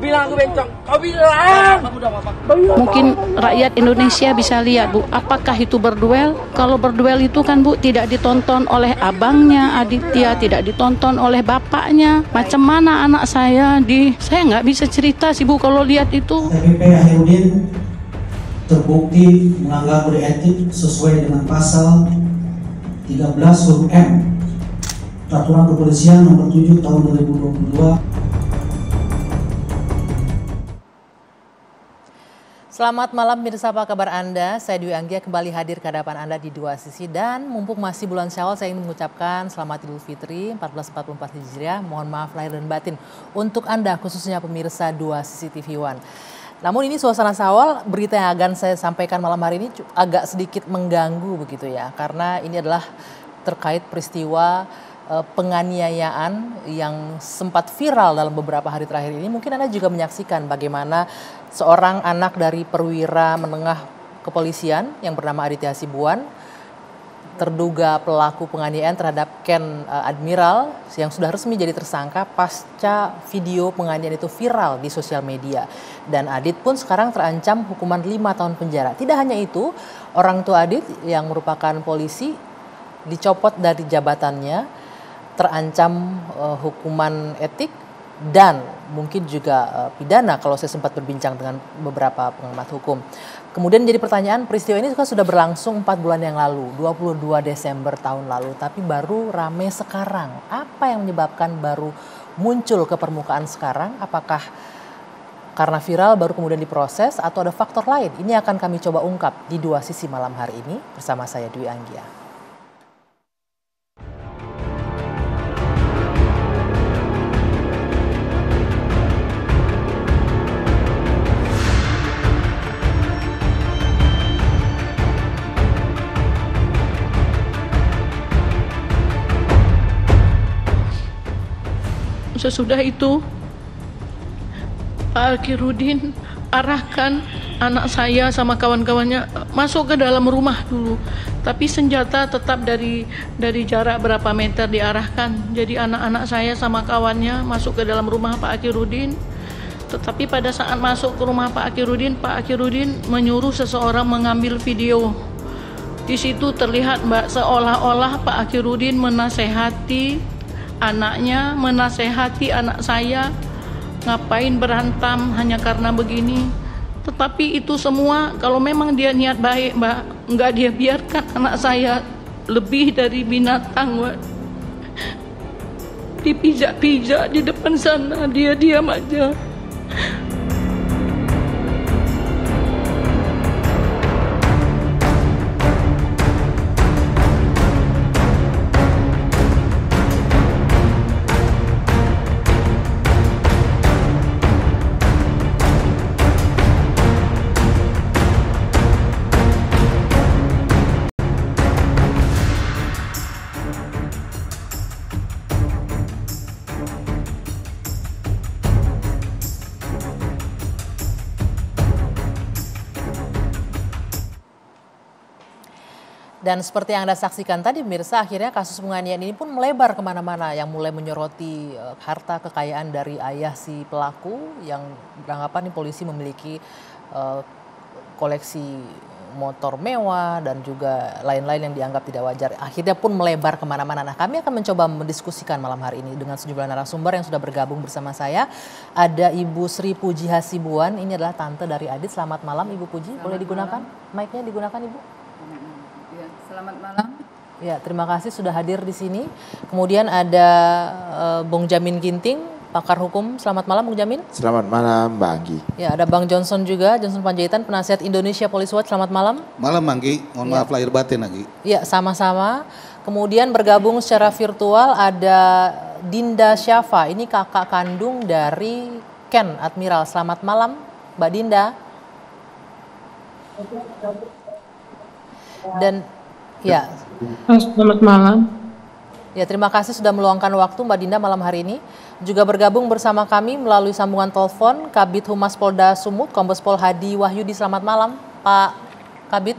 bilang aku bencong, kau bilang. Mungkin rakyat Indonesia bisa lihat, Bu, apakah itu berduel? Kalau berduel itu kan, Bu, tidak ditonton oleh abangnya Aditya, tidak ditonton oleh bapaknya. Macam mana anak saya saya nggak bisa cerita sih, Bu, kalau lihat itu. TPP Ahirudin terbukti melanggar kode etik sesuai dengan pasal 13 huruf M Peraturan Kepolisian Nomor 7 Tahun 2022. Selamat malam pemirsa, apa kabar Anda? Saya Dwi Anggia kembali hadir ke hadapan Anda di Dua Sisi, dan mumpung masih bulan Syawal saya ingin mengucapkan selamat Idul Fitri 1444 Hijriah. Mohon maaf lahir dan batin untuk Anda, khususnya pemirsa Dua Sisi TV One. Namun ini suasana Syawal, berita yang akan saya sampaikan malam hari ini agak sedikit mengganggu begitu ya, karena ini adalah terkait peristiwa penganiayaan yang sempat viral dalam beberapa hari terakhir ini. Mungkin Anda juga menyaksikan bagaimana seorang anak dari perwira menengah kepolisian yang bernama Aditya Hasibuan, terduga pelaku penganiayaan terhadap Ken Admiral yang sudah resmi jadi tersangka pasca video penganiayaan itu viral di sosial media. Dan Adit pun sekarang terancam hukuman 5 tahun penjara. Tidak hanya itu, orang tua Adit yang merupakan polisi dicopot dari jabatannya, terancam hukuman etik dan mungkin juga pidana kalau saya sempat berbincang dengan beberapa pengamat hukum. Kemudian jadi pertanyaan, peristiwa ini sudah berlangsung 4 bulan yang lalu, 22 Desember tahun lalu, tapi baru rame sekarang. Apa yang menyebabkan baru muncul ke permukaan sekarang? Apakah karena viral baru kemudian diproses atau ada faktor lain? Ini akan kami coba ungkap di Dua Sisi malam hari ini bersama saya Dwi Anggia. Sesudah itu, Pak Akirudin arahkan anak saya sama kawan-kawannya masuk ke dalam rumah dulu. Tapi senjata tetap dari jarak berapa meter diarahkan. Jadi anak-anak saya sama kawannya masuk ke dalam rumah Pak Akirudin. Tetapi pada saat masuk ke rumah Pak Akirudin menyuruh seseorang mengambil video. Di situ terlihat seolah-olah Pak Akirudin menasehati anaknya, menasehati anak saya, ngapain berantem hanya karena begini. Tetapi itu semua kalau memang dia niat baik, Mbak, enggak dia biarkan anak saya lebih dari binatang, Mbak. Dipijak-pijak di depan sana, dia diam aja. Dan seperti yang Anda saksikan tadi pemirsa, akhirnya kasus penganiayaan ini pun melebar kemana-mana, yang mulai menyoroti harta kekayaan dari ayah si pelaku yang beranggapan polisi memiliki koleksi motor mewah dan juga lain-lain yang dianggap tidak wajar. Akhirnya pun melebar kemana-mana. Nah, kami akan mencoba mendiskusikan malam hari ini dengan sejumlah narasumber yang sudah bergabung bersama saya. Ada Ibu Sri Puji Hasibuan, ini adalah tante dari Adit. Selamat malam Ibu Puji, boleh digunakan? Mic-nya digunakan Ibu. Selamat malam. Ya, terima kasih sudah hadir di sini. Kemudian ada Bung Jamin Ginting, pakar hukum. Selamat malam Bung Jamin. Selamat malam Mbak Anggi. Ya, ada Bang Johnson juga, Johnson Panjaitan, penasihat Indonesia Police Watch. Selamat malam. Malam Anggi, mohon maaf lahir batin Anggi. Ya, sama-sama. Kemudian bergabung secara virtual ada Dinda Syafa, ini kakak kandung dari Ken Admiral. Selamat malam Mbak Dinda. Dan ya, Selamat malam. ya, terima kasih sudah meluangkan waktu Mbak Dinda malam hari ini. Juga bergabung bersama kami melalui sambungan telepon Kabid Humas Polda Sumut, Kombes Pol Hadi Wahyudi. Selamat malam Pak Kabid.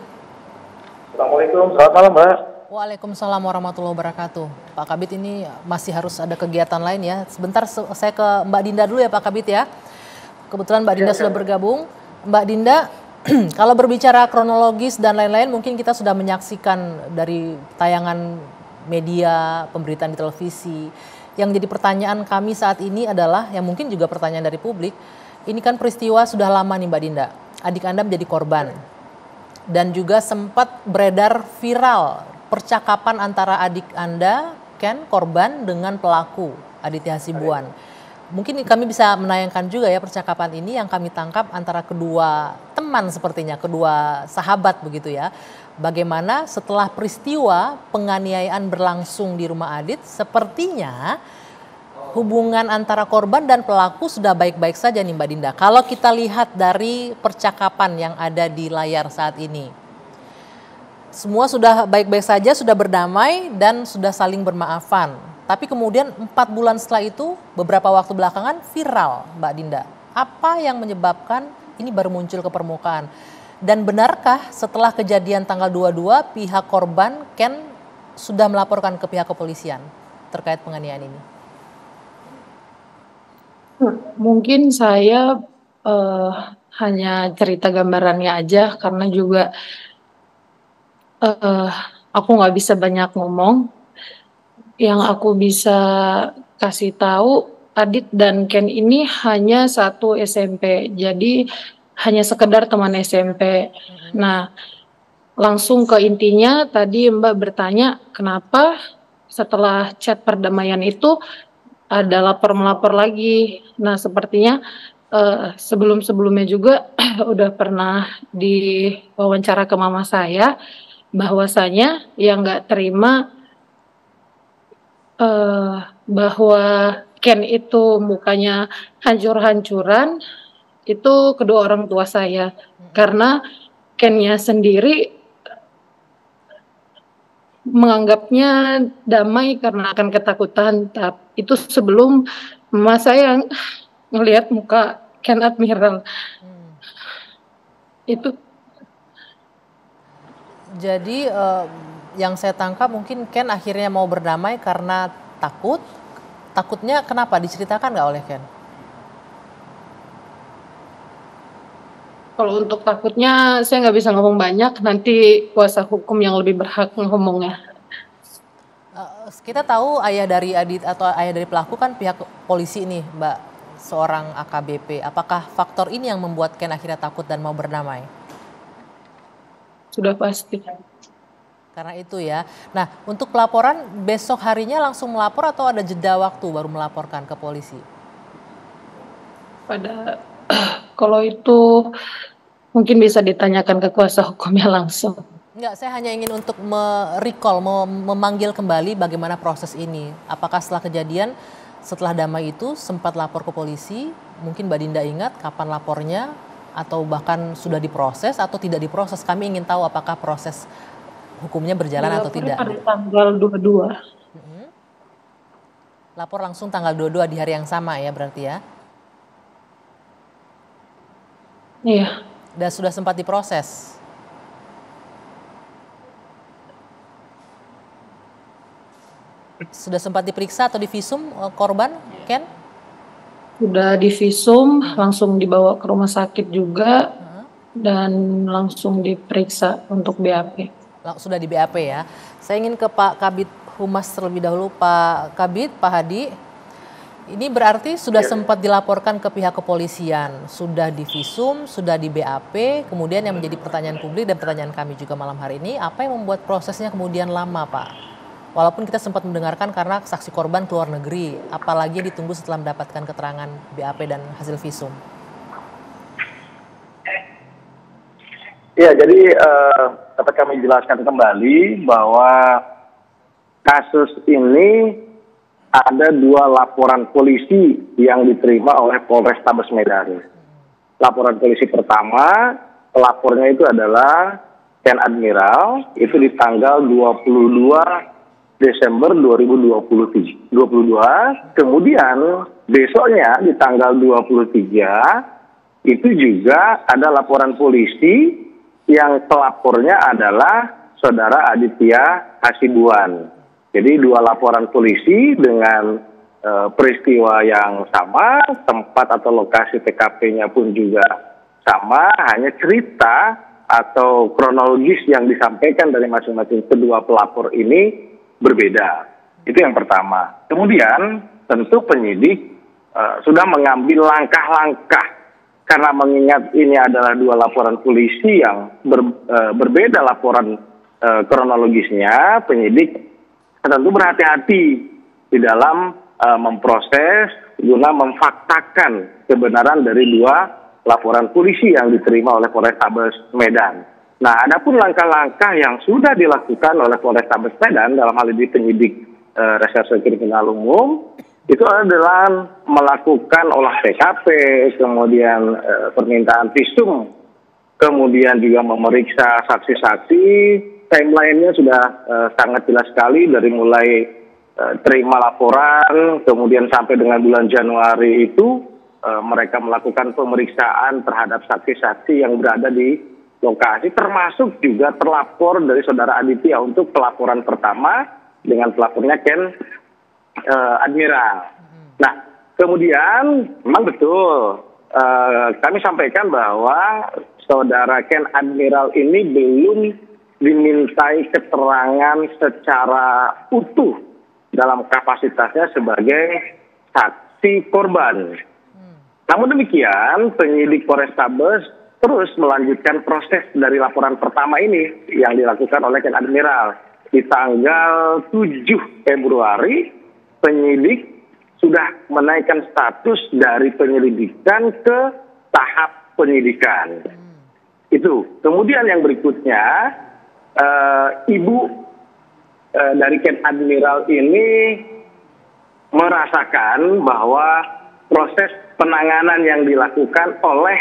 Assalamualaikum, selamat malam Mbak. Waalaikumsalam warahmatullahi wabarakatuh. Pak Kabid, ini masih harus ada kegiatan lain ya. Sebentar saya ke Mbak Dinda dulu ya Pak Kabid ya. Kebetulan Mbak Dinda sudah bergabung. Mbak Dinda, kalau berbicara kronologis dan lain-lain, mungkin kita sudah menyaksikan dari tayangan media, pemberitaan di televisi. Yang jadi pertanyaan kami saat ini adalah, yang mungkin juga pertanyaan dari publik, ini kan peristiwa sudah lama nih Mbak Dinda. Adik Anda menjadi korban. Dan juga sempat beredar viral percakapan antara adik Anda, Ken, korban, dengan pelaku, Aditya Hasibuan. Mungkin kami bisa menayangkan juga ya percakapan ini yang kami tangkap antara kedua teman sepertinya, kedua sahabat begitu ya. Bagaimana setelah peristiwa penganiayaan berlangsung di rumah Adit, sepertinya hubungan antara korban dan pelaku sudah baik-baik saja nih Mbak Dinda. Kalau kita lihat dari percakapan yang ada di layar saat ini. Semua sudah baik-baik saja, sudah berdamai dan sudah saling bermaafan. Tapi kemudian 4 bulan setelah itu, beberapa waktu belakangan viral Mbak Dinda. Apa yang menyebabkan ini baru muncul ke permukaan? Dan benarkah setelah kejadian tanggal 22, pihak korban Ken sudah melaporkan ke pihak kepolisian terkait penganiayaan ini? Mungkin saya hanya cerita gambarannya aja karena juga aku nggak bisa banyak ngomong. Yang aku bisa kasih tahu, Adit dan Ken ini hanya satu SMP, jadi hanya sekedar teman SMP. Nah, langsung ke intinya, tadi Mbak bertanya kenapa setelah chat perdamaian itu ada lapor-melapor lagi. Nah, sepertinya sebelum-sebelumnya juga udah pernah diwawancara ke mama saya, bahwasanya yang nggak terima bahwa Ken itu mukanya hancur-hancuran, itu kedua orang tua saya. Karena Kennya sendiri menganggapnya damai karena akan ketakutan. Itu sebelum mama saya ngelihat muka Ken Admiral. Itu. Jadi yang saya tangkap mungkin Ken akhirnya mau berdamai karena takut. Takutnya kenapa? Diceritakan nggak oleh Ken? Kalau untuk takutnya saya nggak bisa ngomong banyak. Nanti kuasa hukum yang lebih berhak ngomongnya. Kita tahu ayah dari Adit atau ayah dari pelaku kan pihak polisi nih Mbak, seorang AKBP. Apakah faktor ini yang membuat Ken akhirnya takut dan mau berdamai? Sudah pasti. Karena itu ya. Nah, untuk pelaporan besok harinya langsung melapor atau ada jeda waktu baru melaporkan ke polisi? Kalau itu mungkin bisa ditanyakan ke kuasa hukumnya langsung. Enggak, saya hanya ingin untuk merecall, memanggil kembali bagaimana proses ini. Apakah setelah kejadian, setelah damai itu sempat lapor ke polisi? Mungkin Mbak Dinda ingat kapan lapornya? Atau bahkan sudah diproses atau tidak diproses? Kami ingin tahu apakah proses hukumnya berjalan atau tidak. Pada tanggal 22. Lapor langsung tanggal 22 di hari yang sama ya berarti ya? Iya. Dan sudah sempat diproses? Sudah sempat diperiksa atau divisum korban, Ken? Sudah divisum, langsung dibawa ke rumah sakit juga, dan langsung diperiksa untuk BAP. Sudah di BAP ya. Saya ingin ke Pak Kabid Humas terlebih dahulu. Pak Kabid, Pak Hadi, ini berarti sudah sempat dilaporkan ke pihak kepolisian, sudah divisum, sudah di BAP, kemudian yang menjadi pertanyaan publik dan pertanyaan kami juga malam hari ini, apa yang membuat prosesnya kemudian lama Pak? Walaupun kita sempat mendengarkan karena saksi korban keluar negeri, apalagi ditunggu setelah mendapatkan keterangan BAP dan hasil visum. Ya, jadi dapat kami jelaskan kembali bahwa kasus ini ada 2 laporan polisi yang diterima oleh Polrestabes Medan. Laporan polisi pertama, pelapornya itu adalah Ken Admiral, itu di tanggal 22 Desember 2022. Kemudian besoknya di tanggal 23 itu juga ada laporan polisi yang pelapornya adalah saudara Aditya Hasibuan. Jadi 2 laporan polisi dengan peristiwa yang sama, tempat atau lokasi TKP-nya pun juga sama, hanya cerita atau kronologis yang disampaikan dari masing-masing kedua pelapor ini berbeda. Itu yang pertama. Kemudian tentu penyidik sudah mengambil langkah-langkah karena mengingat ini adalah dua laporan polisi yang berbeda laporan kronologisnya, penyidik tentu berhati-hati di dalam memproses guna memfaktakan kebenaran dari dua laporan polisi yang diterima oleh Polrestabes Medan. Nah, adapun langkah-langkah yang sudah dilakukan oleh Polrestabes Medan dalam hal ini penyidik Reserse Kriminal Umum itu adalah melakukan olah TKP, kemudian permintaan visum, kemudian juga memeriksa saksi-saksi. Timeline-nya sudah sangat jelas sekali dari mulai terima laporan, kemudian sampai dengan bulan Januari itu mereka melakukan pemeriksaan terhadap saksi-saksi yang berada di lokasi, termasuk juga terlapor dari saudara Aditya untuk pelaporan pertama dengan pelapornya Ken Admiral. Nah, kemudian memang betul kami sampaikan bahwa saudara Ken Admiral ini belum dimintai keterangan secara utuh dalam kapasitasnya sebagai saksi korban. Namun demikian, penyidik Polrestabes terus melanjutkan proses dari laporan pertama ini yang dilakukan oleh Ken Admiral. Di tanggal 7 Februari, penyidik sudah menaikkan status dari penyelidikan ke tahap penyidikan. Itu. Kemudian yang berikutnya, ibu dari Ken Admiral ini merasakan bahwa proses penanganan yang dilakukan oleh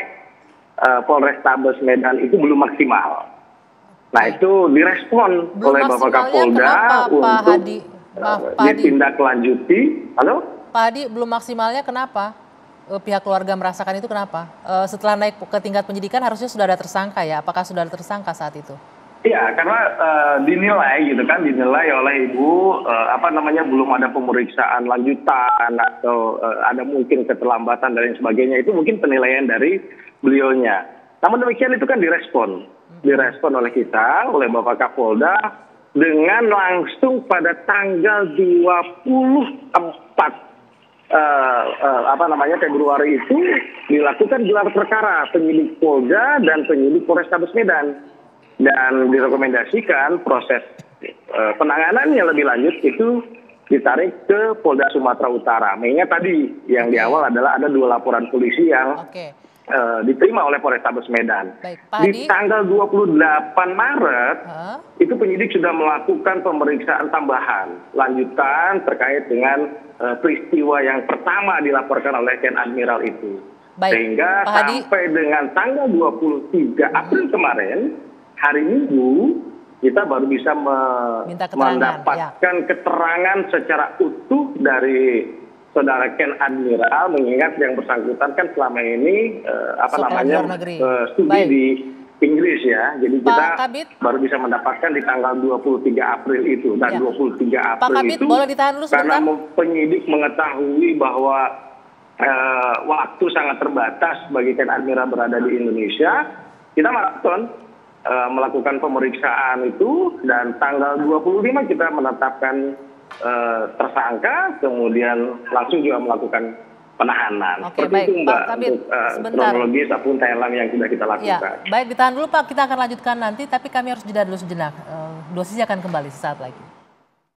Polrestabes Medan itu belum maksimal. Nah, itu direspon oleh Bapak Kapolda untuk ditindaklanjuti. Halo? Pak Hadi, belum maksimalnya kenapa? Pihak keluarga merasakan itu kenapa? Setelah naik ke tingkat penyidikan harusnya sudah ada tersangka ya? Apakah sudah ada tersangka saat itu? Iya, karena dinilai oleh ibu belum ada pemeriksaan lanjutan atau ada mungkin keterlambatan dan lain sebagainya. Itu mungkin penilaian dari beliaunya. Namun demikian itu kan direspon oleh kita, oleh Bapak Kapolda dengan langsung pada tanggal 24 Februari itu dilakukan gelar perkara penyidik Polda dan penyidik Polrestabes Medan. Dan direkomendasikan proses penanganan yang lebih lanjut itu ditarik ke Polda Sumatera Utara. Mengingat tadi yang di awal adalah ada dua laporan polisi yang diterima oleh Polrestabes Medan. Baik, Pak Hadi. Di tanggal 28 Maret itu penyidik sudah melakukan pemeriksaan tambahan lanjutan terkait dengan peristiwa yang pertama dilaporkan oleh Ken Admiral itu. Baik, sehingga Pak Hadi. sampai dengan tanggal 23 April kemarin, hari Minggu, kita baru bisa mendapatkan keterangan secara utuh dari saudara Ken Admiral, mengingat yang bersangkutan kan selama ini studi di Inggris ya. Jadi kita baru bisa mendapatkan di tanggal 23 April itu. Dan 23 April Pak Kabit, itu boleh ditahan dulu karena sebentar? penyidik mengetahui bahwa waktu sangat terbatas bagi Ken Admiral berada di Indonesia, kita maraton melakukan pemeriksaan itu, dan tanggal 25 kita menetapkan tersangka, kemudian langsung juga melakukan penahanan. Oke, Seperti baik, itu Mbak, Pak Kabit, untuk kronologis ataupun timeline yang sudah kita lakukan. Ya, baik, ditahan dulu Pak, kita akan lanjutkan nanti, tapi kami harus jeda dulu sejenak. Dosisnya akan kembali sesaat lagi.